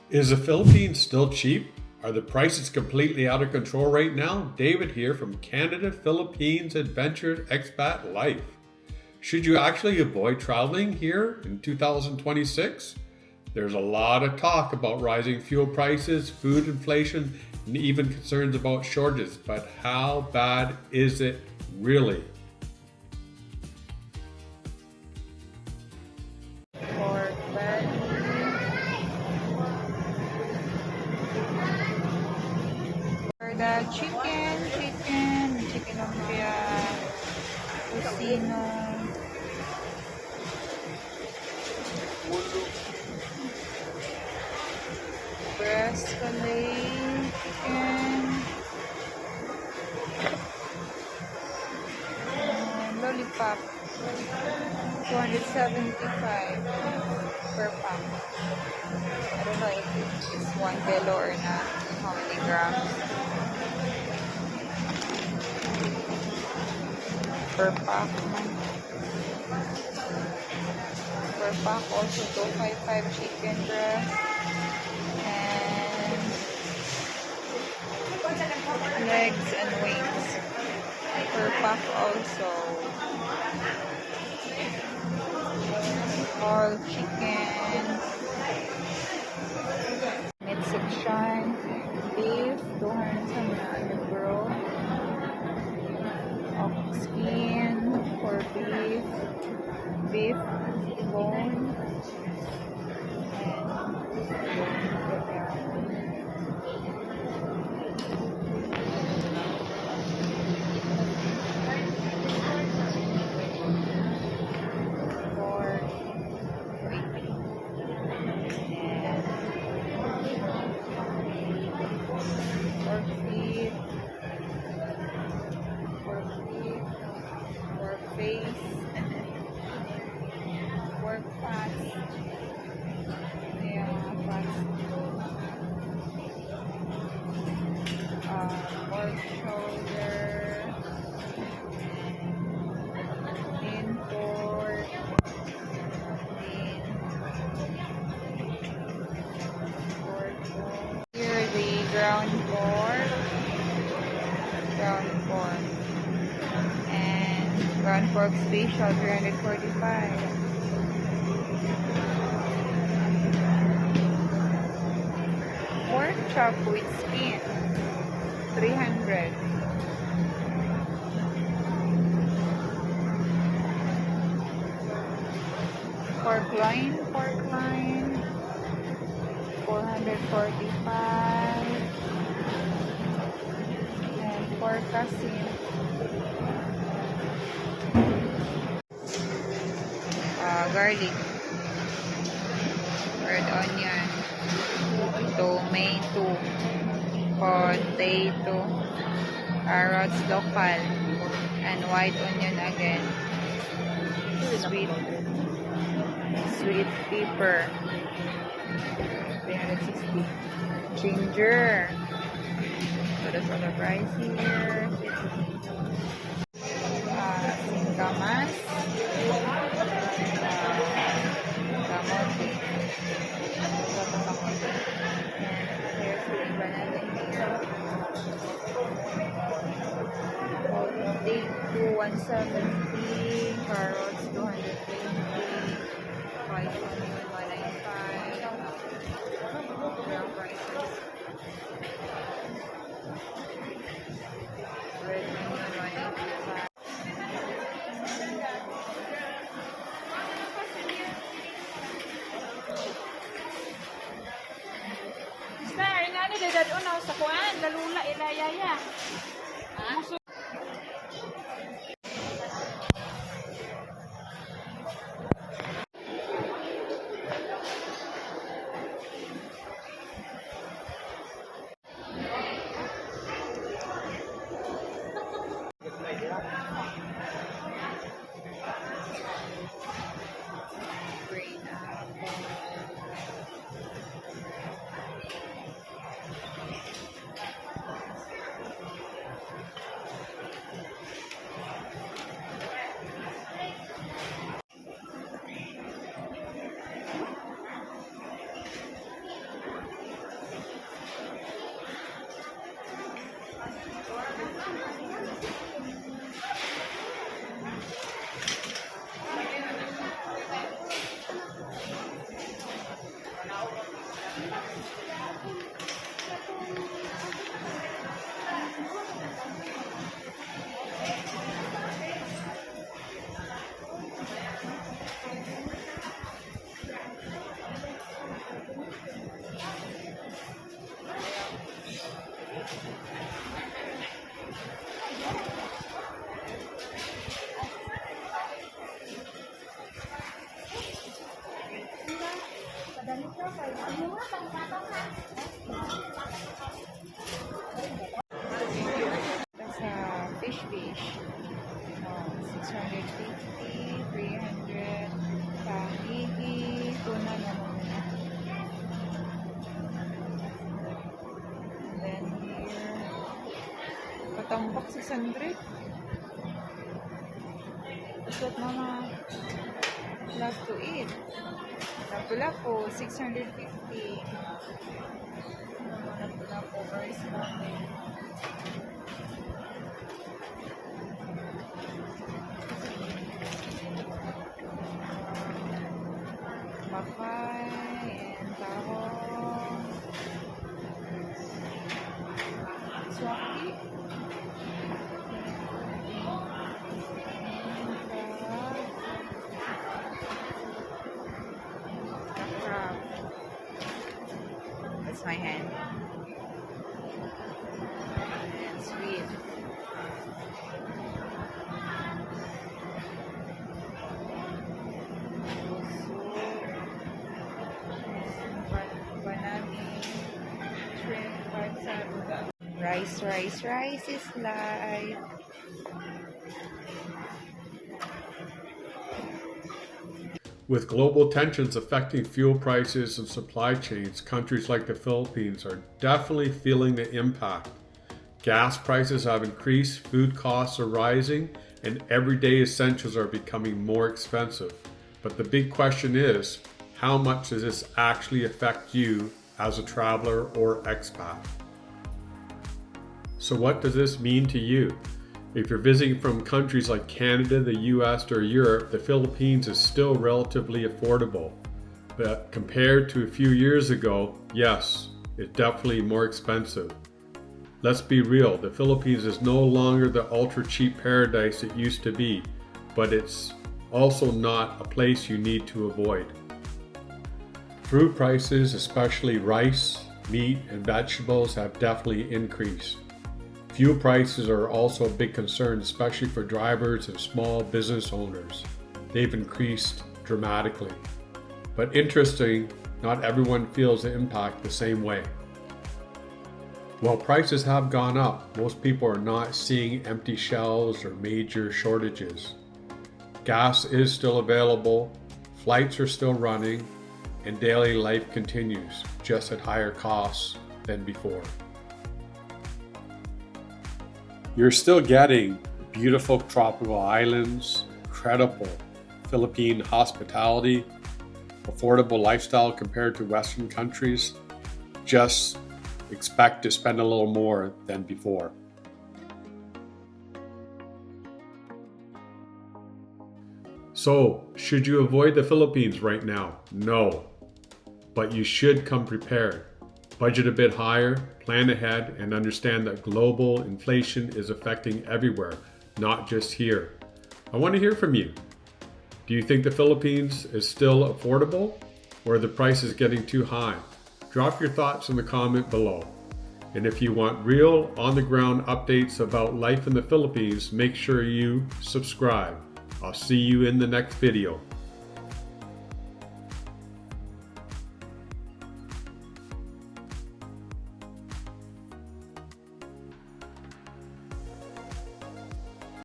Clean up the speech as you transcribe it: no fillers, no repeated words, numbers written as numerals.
Is the Philippines still cheap? Are the prices completely out of control right now? David here from Canada Philippines Adventure Expat Life. Should you actually avoid traveling here in 2026? There's a lot of talk about rising fuel prices, food inflation, and even concerns about shortages, but how bad is it really? Pork belly. For the chicken lumpia, tocino, breast fillet, chicken, and lollipop, 275 per pack. I don't know if it's 1 kilo or not, how many grams per pack. Per pack also 255 chicken breast and legs and wings per pack also. All chicken, meat section, beef, 200 growth, ox skin for beef bone, pork, pork feet, pork face, pork fat, pork shoulder, lean pork, here the ground pork, and ground pork special 345. Pork chop with skin 300. Pork loin 445, and pork asin, garlic, red onion, tomato, potato, carrots local, and white onion again, sweet pepper, 360, ginger. So that's all the price here. Singkamas, kamote. And here's the banana here. Potato 170, carrots 220, white onion 195. Brown prices. Red onion 185. Sir, ingani dedad unaw sa kuan, lalula ilayaya. Green apple. Sa fish. 650, 300, tahigi, tuna na muna. Then here, patambak 600. That's what mama loves to eat. Lapu-lapu, 650. Lapu-lapu, very small. Bakay and tahong. Swaki. Crab. That's my hand. And sweet. Rice is life. With global tensions affecting fuel prices and supply chains, countries like the Philippines are definitely feeling the impact. Gas prices have increased, food costs are rising, and everyday essentials are becoming more expensive. But the big question is, how much does this actually affect you as a traveler or expat? So what does this mean to you? If you're visiting from countries like Canada, the US, or Europe, the Philippines is still relatively affordable. But compared to a few years ago, yes, it's definitely more expensive. Let's be real, the Philippines is no longer the ultra cheap paradise it used to be, but it's also not a place you need to avoid. Food prices, especially rice, meat, and vegetables, have definitely increased. Fuel prices are also a big concern, especially for drivers and small business owners. They've increased dramatically. But interesting, not everyone feels the impact the same way. While prices have gone up, most people are not seeing empty shelves or major shortages. Gas is still available, flights are still running, and daily life continues, just at higher costs than before. You're still getting beautiful tropical islands, incredible Philippine hospitality, affordable lifestyle compared to Western countries. Just expect to spend a little more than before. So, should you avoid the Philippines right now? No. But you should come prepared. Budget a bit higher, plan ahead, and understand that global inflation is affecting everywhere, not just here. I want to hear from you. Do you think the Philippines is still affordable, or are the prices getting too high? Drop your thoughts in the comment below. And if you want real, on-the-ground updates about life in the Philippines, make sure you subscribe. I'll see you in the next video.